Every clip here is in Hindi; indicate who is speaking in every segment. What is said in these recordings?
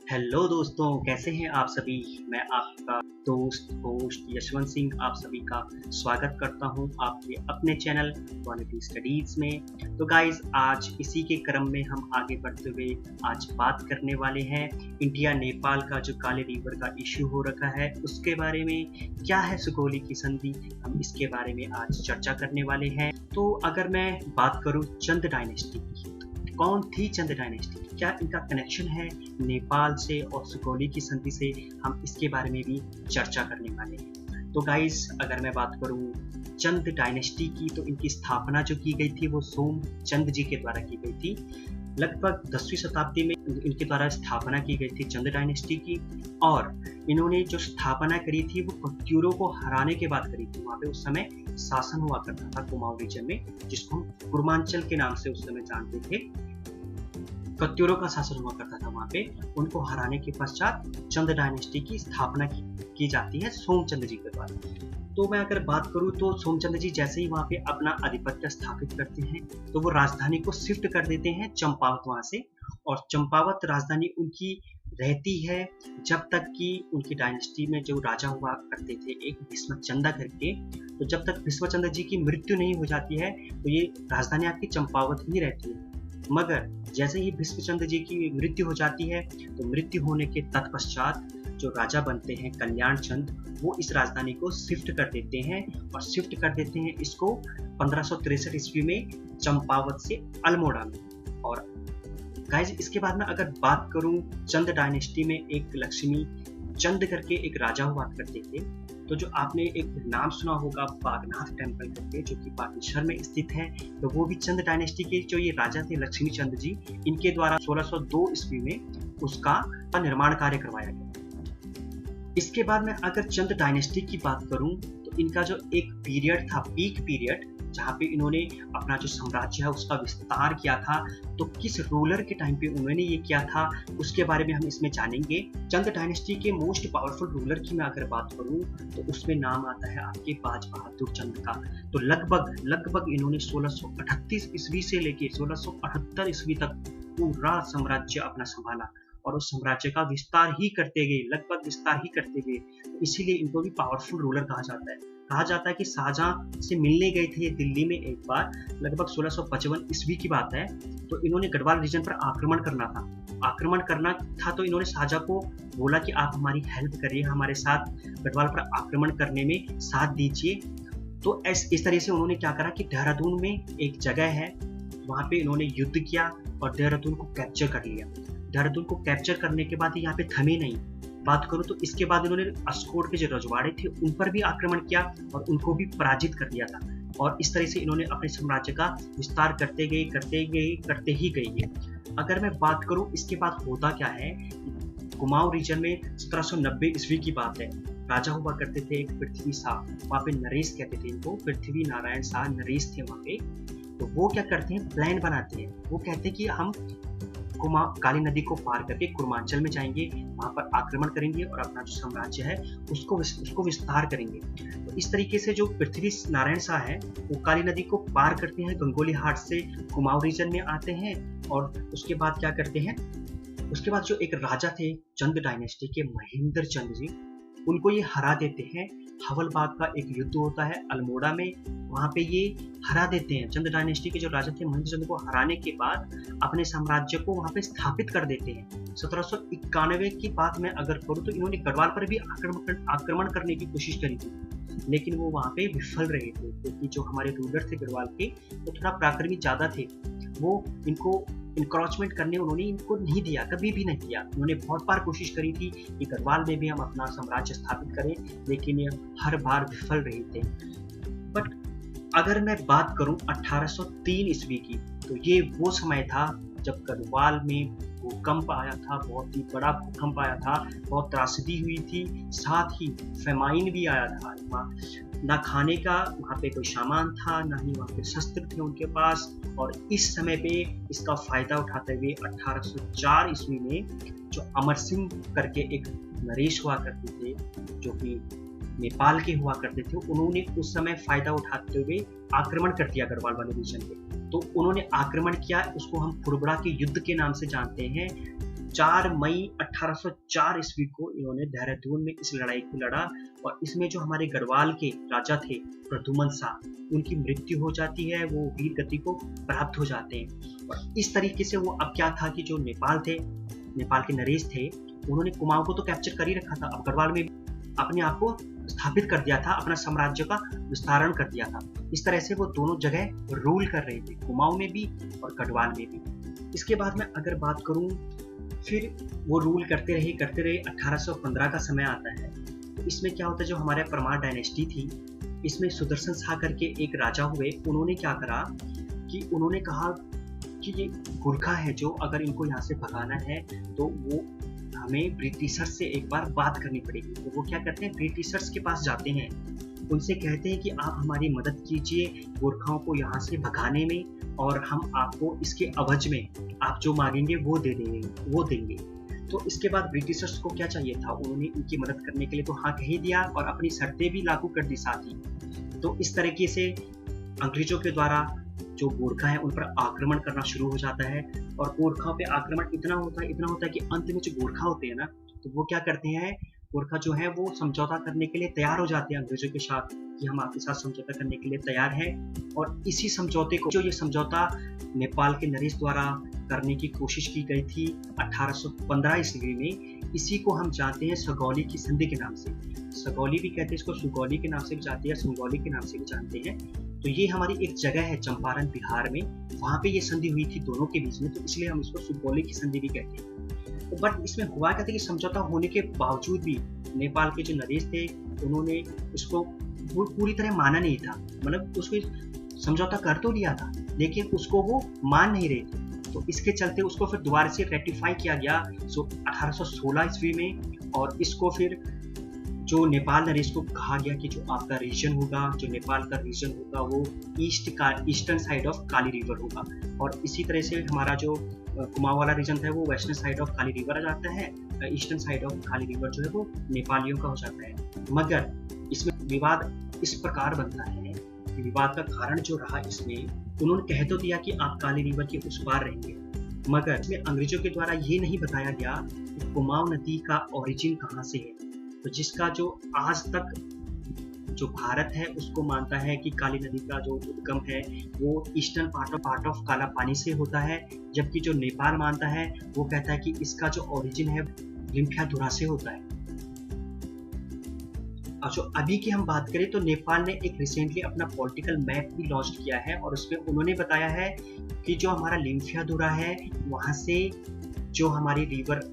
Speaker 1: हेलो दोस्तों, कैसे हैं आप सभी। मैं आपका दोस्त होस्ट यशवंत सिंह आप सभी का स्वागत करता हूं आपके अपने चैनल क्वालिटी स्टडीज में। तो गाइज, आज इसी के क्रम में हम आगे बढ़ते हुए आज बात करने वाले हैं इंडिया नेपाल का जो काली रिवर का इश्यू हो रखा है उसके बारे में। क्या है सुगौली की संधि, हम इसके बारे में आज चर्चा करने वाले हैं। तो अगर मैं बात करूं चंद डायनेस्टी की, कौन थी चंद डायनेस्टी, क्या इनका कनेक्शन है नेपाल से और सुगौली की संधि से, हम इसके बारे में भी चर्चा करने वाले हैं। तो गाइस, अगर मैं बात करूं चंद डायनेस्टी की, तो इनकी स्थापना जो की गई थी वो सोमचंद जी के द्वारा की गई थी। लगभग 10वीं शताब्दी में इनके द्वारा स्थापना की गई थी चंद डायनेस्टी की। और इन्होंने जो स्थापना करी थी वो कत्यूरों को हराने के बाद करी थी। वहाँ पे उस समय शासन हुआ करता था कुमाऊं रीजन में, जिसको हम कुर्मांचल के नाम से उस समय जानते थे। कत्यूरों का शासन हुआ करता था वहाँ पे। उनको हराने के पश्चात चंद डायनेस्टी की स्थापना की जाती है सोमचंद जी के द्वारा। तो मैं अगर बात करूँ तो सोमचंद जी जैसे ही वहाँ पे अपना आधिपत्य स्थापित करते हैं तो वो राजधानी को शिफ्ट कर देते हैं चंपावत वहाँ से। और चंपावत राजधानी उनकी रहती है जब तक कि उनकी डायनेस्टी में जो राजा हुआ करते थे एक भीष्मचंदा करके। तो जब तक भीष्मचंद्र जी की मृत्यु नहीं हो जाती है तो ये राजधानी आपकी चंपावत ही रहती है। मगर जैसे ही भीष्मचंद्र जी की मृत्यु हो जाती है तो मृत्यु होने के तत्पश्चात जो राजा बनते हैं कल्याण चंद, वो इस राजधानी को शिफ्ट कर देते हैं और शिफ्ट कर देते हैं इसको 1563 ईस्वी में चंपावत से अल्मोड़ा में। और गाइज, इसके बाद में अगर बात करूं चंद डायनेस्टी में एक लक्ष्मी चंद करके एक राजा हुआ करते थे। तो जो आपने एक नाम सुना होगा बागनाथ टेम्पल करके, जो कि बागेश्वर में स्थित है, तो वो भी चंद डायनेस्टी के जो ये राजा थे लक्ष्मी चंद जी, इनके द्वारा 1602 ईस्वी में उसका निर्माण कार्य करवाया गया। इसके बाद में अगर चंद डायनेस्टी की बात करूं तो इनका जो एक पीरियड था, पीक पीरियड, जहाँ पे इन्होंने अपना जो साम्राज्य है उसका विस्तार किया था, तो किस रूलर के टाइम पे उन्होंने ये किया था उसके बारे में हम इसमें जानेंगे। चंद डायनेस्टी के मोस्ट पावरफुल रूलर की मैं अगर बात करूं तो उसमें नाम आता है आपके बाज बहादुर चंद का। तो लगभग इन्होंने 1638 ईस्वी से लेके 1678 ईस्वी तक पूरा साम्राज्य अपना संभाला और उस साम्राज्य का विस्तार ही करते गए, लगभग विस्तार ही करते गए। तो इसीलिए इनको भी पावरफुल रूलर कहा जाता है। कहा जाता है कि शाहजहां से मिलने गए थे दिल्ली में एक बार, लगभग 1655 ईस्वी की बात है। तो इन्होंने गढ़वाल रीजन पर आक्रमण करना था। तो इन्होंने शाहजहां को बोला कि आप हमारी हेल्प करिए, हमारे साथ गढ़वाल पर आक्रमण करने में साथ दीजिए। तो इस तरह से उन्होंने क्या करा कि देहरादून में एक जगह है, वहां पे इन्होंने युद्ध किया और देहरादून को कैप्चर कर लिया। देहरादून को कैप्चर करने के बाद यहाँ पे थमे नहीं। बात करूं तो इसके बाद इन्होंने अस्कोट के जो रजवाड़े थे उन पर भी आक्रमण किया और उनको भी पराजित कर दिया था। और इस तरह से इन्होंने अपने साम्राज्य का विस्तार करते ही गए। अगर मैं बात करूं इसके बाद होता क्या है, कुमाऊं रीजन में 1790 ईस्वी की बात है। राजा हुआ करते थे एक पृथ्वी शाह, वहाँ पे नरेश कहते थे इनको, पृथ्वी नारायण शाह नरेश थे वहाँ पे। तो वो क्या करते हैं, प्लान बनाते हैं। वो कहते हैं कि हम काली नदी को पार करके कुर्मांचल में जाएंगे, वहां पर आक्रमण करेंगे और अपना जो साम्राज्य है उसको विस्तार करेंगे। तो इस तरीके से जो पृथ्वी नारायण शाह है वो काली नदी को पार करते हैं, गंगोली हाट से कुमाऊं रीजन में आते हैं। और उसके बाद क्या करते हैं, उसके बाद जो एक राजा थे चंद डायनेस्टी के महेंद्र चंद जी, उनको ये हरा देते हैं। हवलबाग का एक युद्ध होता है अल्मोड़ा में, वहां पे ये हरा देते हैं। चंद डायनेस्टी के जो राजा थे महेंद्र चंद को हराने के बाद अपने साम्राज्य को वहां पे स्थापित कर देते हैं। 1791 की बात मैं अगर करूँ तो इन्होंने गढ़वाल पर भी आक्रमण करने की कोशिश करी थी, लेकिन वो वहां पे विफल रहे थे, क्योंकि जो हमारे रूलर थे गढ़वाल के वो थोड़ा पराक्रमी ज्यादा थे। वो इनको इंक्रोचमेंट करने उन्होंने इनको नहीं दिया, कभी भी नहीं किया। उन्होंने बहुत बार कोशिश करी थी कि गढ़वाल में भी हम अपना साम्राज्य स्थापित करें, लेकिन ये हर बार विफल रहे थे। बट अगर मैं बात करूं 1803 ईस्वी की, तो ये वो समय था जब गढ़वाल में भूकंप आया था, बहुत ही बड़ा भूकंप आया था, बहुत त्रासदी हुई थी, साथ ही फेमाइन भी आया था। ना खाने का वहाँ पे कोई सामान था, ना ही वहाँ पे शस्त्र थे उनके पास। और इस समय पे इसका फायदा उठाते हुए 1804 ईस्वी में जो अमर सिंह करके एक नरेश हुआ करते थे, जो कि नेपाल के हुआ करते थे, उन्होंने उस समय फायदा उठाते हुए आक्रमण कर दिया गढ़वाल वाले रीजन पे। तो उन्होंने आक्रमण किया, उसको हम फुरबड़ा के युद्ध के नाम से जानते हैं। 4 मई 1804 ईस्वी को इन्होंने देहरादून में इस लड़ाई को लड़ा और इसमें जो हमारे गढ़वाल के राजा थे प्रद्युमन शाह, उनकी मृत्यु हो जाती है, वो वीर गति को प्राप्त हो जाते हैं। और इस तरीके से वो अब क्या था कि जो नेपाल थे, नेपाल के नरेश थे, उन्होंने कुमाऊं को तो कैप्चर कर ही रखा था, अब गढ़वाल में अपने आप को स्थापित कर दिया था, अपना साम्राज्य का विस्तारण कर दिया था। इस तरह से वो दोनों जगह रूल कर रहे थे, कुमाऊं में भी और गढ़वाल में भी। इसके बाद में अगर बात करूं, फिर वो रूल करते रहे 1815 का समय आता है। तो इसमें क्या होता है, जो हमारे परमार डायनेस्टी थी, इसमें सुदर्शन शाह करके एक राजा हुए। उन्होंने क्या करा कि उन्होंने कहा कि ये गुरखा है, जो अगर इनको यहाँ से भगाना है तो वो हमें ब्रिटिशर्स से एक बार बात करनी पड़ेगी। तो वो क्या करते हैं, ब्रिटिशर्स के पास जाते हैं, उनसे कहते हैं कि आप हमारी मदद कीजिए गोरखाओं को यहाँ से भगाने में, और हम आपको इसके अवज में आप जो मांगेंगे वो देंगे। तो इसके बाद ब्रिटिशर्स को क्या चाहिए था, उन्होंने इनकी मदद करने के लिए तो हाँ कह ही दिया और अपनी शर्तें भी लागू कर दी साथ ही। तो इस तरीके से अंग्रेजों के द्वारा जो गोरखा है उन पर आक्रमण करना शुरू हो जाता है। और गोरखाओं पे आक्रमण इतना होता है कि अंत में जो गोरखा होते हैं ना, तो वो क्या करते हैं, गोरखा जो है वो समझौता करने के लिए तैयार हो जाते हैं अंग्रेजों के साथ, कि हम आपके साथ समझौता करने के लिए तैयार हैं। और इसी समझौते को, जो ये समझौता नेपाल के नरेश द्वारा करने की कोशिश की गई थी 1815 ईस्वी में, इसी को हम जानते हैं सगौली की संधि के नाम से। सगौली भी कहते हैं इसको, सुगौली के नाम से भी जानते हैं, सुगौली के नाम से भी जानते हैं। तो ये हमारी एक जगह है चंपारण बिहार में, वहाँ पे ये संधि हुई थी दोनों के बीच में, तो इसलिए हम इसको सुगौली की संधि भी कहते हैं। तो बट इसमें हुआ क्या था कि समझौता होने के बावजूद भी नेपाल के जो नरेश थे उन्होंने उसको पूरी तरह माना नहीं था। मतलब उसको समझौता कर तो लिया था लेकिन उसको वो मान नहीं रहे थे। तो इसके चलते उसको फिर दोबारा से रेटिफाई किया गया 1816 ईस्वी में, और इसको फिर जो नेपाल नरेश को कहा गया कि जो आपका रीजन होगा, जो नेपाल का रीजन होगा, वो eastern side of Kali river होगा। और इसी तरह से हमारा जो कुमाऊं वाला रीजन था वो western side of Kali river आ जाता है, eastern side of Kali river जो है वो नेपालियों का हो जाता है। मगर इसमें विवाद इस प्रकार बनता है कि विवाद का कारण जो रहा, इसमें उन्होंने कह तो दिया कि आप काली रिवर के उस पार रहेंगे, मगर इसमें अंग्रेजों के द्वारा ये नहीं बताया गया कि कुमाऊं नदी का ओरिजिन कहाँ से है। तो जिसका जो आज तक जो भारत है उसको मानता है कि काली नदी का जो उद्गम है वो ईस्टर्न पार्ट ऑफ काला पानी से होता है, जबकि जो नेपाल मानता है वो कहता है कि इसका जो ओरिजिन है लिम्फियाधुरा से होता है। और जो अभी की हम बात करें तो नेपाल ने एक रिसेंटली अपना पॉलिटिकल मैप भी लॉन्च किया है, और उसमें उन्होंने बताया है कि जो हमारा लिम्फियाधुरा है वहाँ से जो हमारी रिवर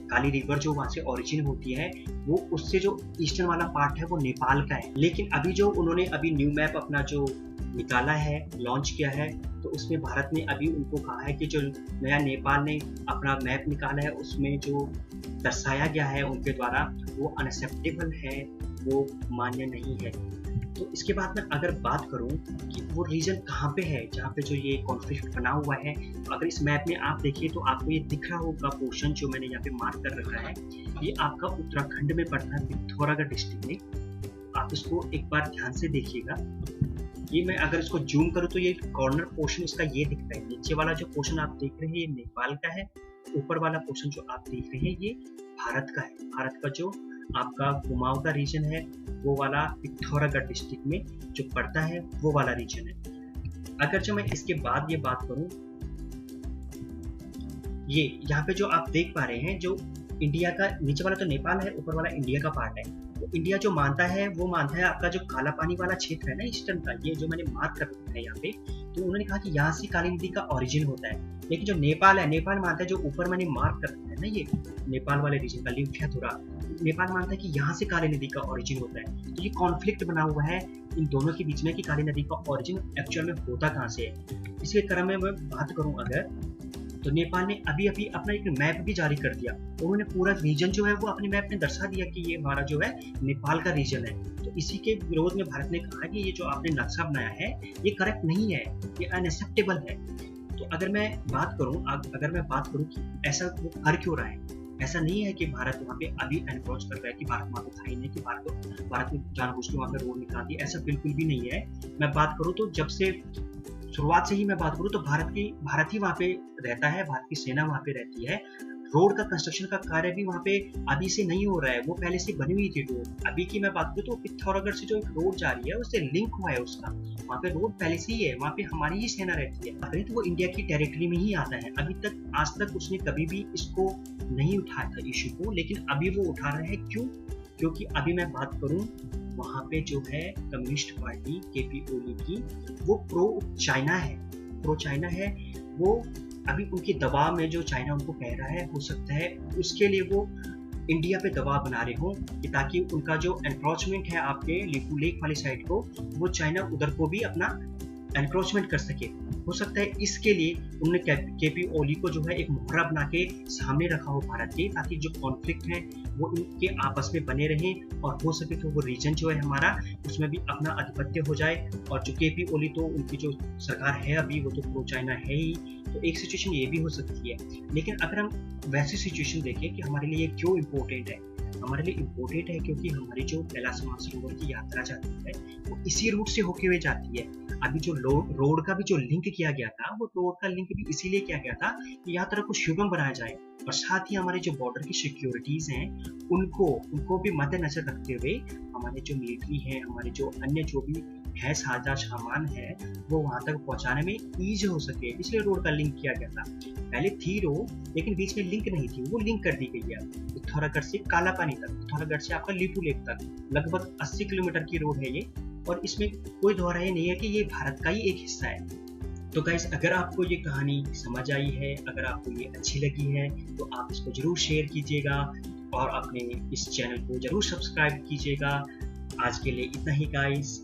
Speaker 1: काली रिवर जो वहाँ से ओरिजिन होती है, वो उससे जो ईस्टर्न वाला पार्ट है वो नेपाल का है। लेकिन अभी जो उन्होंने अभी न्यू मैप अपना जो निकाला है, लॉन्च किया है, तो उसमें भारत ने अभी उनको कहा है कि जो नया नेपाल ने अपना मैप निकाला है उसमें जो दर्शाया गया है उनके द्वारा वो अनएक्सेप्टेबल है, वो मान्य नहीं है। तो इसके बाद में अगर बात करूं कि वो रीजन कहाँ पे है जहाँ पे जो ये कॉन्फ्लिक्ट बना हुआ है, तो अगर इस मैप में आप देखिए तो आपको ये दिख रहा होगा पोर्शन जो मैंने यहाँ पे मार्क कर रखा है, ये आपका उत्तराखंड में पड़ता है, पिथौरागढ़ डिस्ट्रिक्ट में। आप इसको एक बार ध्यान से देखिएगा। ये मैं अगर इसको जूम करूँ तो ये कॉर्नर पोर्शन इसका ये दिखता है। नीचे वाला जो पोर्शन आप देख रहे हैं ये नेपाल का है, ऊपर वाला पोर्शन जो आप देख रहे हैं ये भारत का है। भारत का जो आपका कुमाऊं का रीजन है वो वाला पिथौरागढ़ डिस्ट्रिक्ट में जो पड़ता है वो वाला रीजन है। अगर जो मैं इसके बाद ये बात करूं, ये यहाँ पे जो आप देख पा रहे हैं जो इंडिया का नीचे वाला तो नेपाल है, ऊपर वाला इंडिया का पार्ट है। तो इंडिया जो मानता है वो मानता है आपका जो काला पानी वाला क्षेत्र है ना ईस्टर्न का, ये जो मैंने मार्क कर रखा है यहाँ पे, तो उन्होंने कहा कि यहाँ से काली नदी का ओरिजिन होता है। लेकिन जो नेपाल है, नेपाल मानता है जो ऊपर मैंने मार्क कर रखा है ना ये नेपाल वाले रीजन का लिम्फियाधुरा, नेपाल मानता है कि यहाँ से काली नदी का ओरिजिन होता है। तो ये कॉन्फ्लिक्ट बना हुआ है इन दोनों के बीच में कि काली नदी का ओरिजिन एक्चुअल में होता कहाँ से है। इसके क्रम में मैं बात करूँ अगर, तो नेपाल ने अभी अभी अपना एक मैप भी जारी कर दिया। उन्होंने पूरा रीजन जो है वो अपने मैप में दर्शा दिया कि ये हमारा जो है नेपाल का रीजन है। तो इसी के विरोध में भारत ने कहा कि ये जो आपने नक्शा बनाया है ये करेक्ट नहीं है, ये अनएक्सेप्टेबल है। तो अगर मैं बात करूं कि ऐसा वो कर क्यों रहा है, ऐसा नहीं है कि भारत वहाँ पे अभी एनक्रोच कर रहा है कि भारत वहाँ पे था ही नहीं, कि भारत ने जानबूझ के वहाँ पे रोड निकाल दिया, ऐसा बिल्कुल भी नहीं है। मैं बात करूँ तो जब से शुरुआत से ही मैं बात करूँ तो भारत ही वहाँ पे रहता है, भारत की सेना वहाँ पे रहती है। रोड का कंस्ट्रक्शन का कार्य भी वहाँ पे अभी से नहीं हो रहा है, वो पहले से बनी हुई थी रोड। अभी की मैं बात करूँ तो पिथौरागढ़ से जो एक रोड जा रही है उससे लिंक हुआ है उसका, वहाँ पे रोड पहले से ही है, वहाँ पे हमारी ही सेना रहती है। अभी तो वो इंडिया की टेरिटरी में ही आता है। अभी तक आज तक उसने कभी भी इसको नहीं उठाया था इशू को, लेकिन अभी वो उठा रहे हैं। क्यों? क्योंकि अभी मैं बात करूँ वहाँ पे जो है कम्युनिस्ट पार्टी केपी ओली की, वो प्रो चाइना है। वो अभी उनके दबाव में जो चाइना उनको कह रहा है, हो सकता है उसके लिए वो इंडिया पे दबाव बना रहे हो कि ताकि उनका जो एनक्रोचमेंट है आपके लिपू लेक वाली साइड को, वो चाइना उधर को भी अपना एनक्रोचमेंट कर सके। हो सकता है इसके लिए उन्होंने केपी ओली को जो है एक मोहरा बना के सामने रखा हो भारत के, ताकि जो कॉन्फ्लिक्ट है वो इनके आपस में बने रहें और हो सके तो वो रीजन जो है हमारा उसमें भी अपना आधिपत्य हो जाए। और जो केपी ओली तो उनकी जो सरकार है अभी वो तो प्रो चाइना है ही, तो एक सिचुएशन ये भी हो सकती है। लेकिन अगर हम वैसी सिचुएशन देखें कि हमारे लिए क्यों इम्पोर्टेंट है, हमारे लिए इम्पोर्टेंट है क्योंकि हमारी जो कैलाश मानसरोवर की यात्रा जाती है वो इसी रूट से होके हुए जाती है। अभी जो रोड का भी जो लिंक किया गया था, वो रोड का लिंक भी इसीलिए किया गया था कि यात्रा को सुगम बनाया जाए और साथ ही हमारे जो बॉर्डर की सिक्योरिटीज हैं उनको भी मद्देनजर रखते हुए हमारे जो मिलिट्री है, हमारे जो अन्य जो भी है सामान है, वो वहां तक पहुंचाने में ईज हो सके, इसलिए रोड का लिंक किया गया था। पहले थी रोड लेकिन बीच में लिंक नहीं थी, वो लिंक कर दी गई है पिथौरागढ़ से कालापानी तक, पिथौरागढ़ से आपका लिपू लेक तक लगभग 80 किलोमीटर की रोड है ये। और इसमें कोई दोहराई नहीं है कि ये भारत का ही एक हिस्सा है। तो गाइस, अगर आपको ये कहानी समझ आई है, अगर आपको ये अच्छी लगी है, तो आप इसको जरूर शेयर कीजिएगा और अपने इस चैनल को जरूर सब्सक्राइब कीजिएगा। आज के लिए इतना ही गाइस।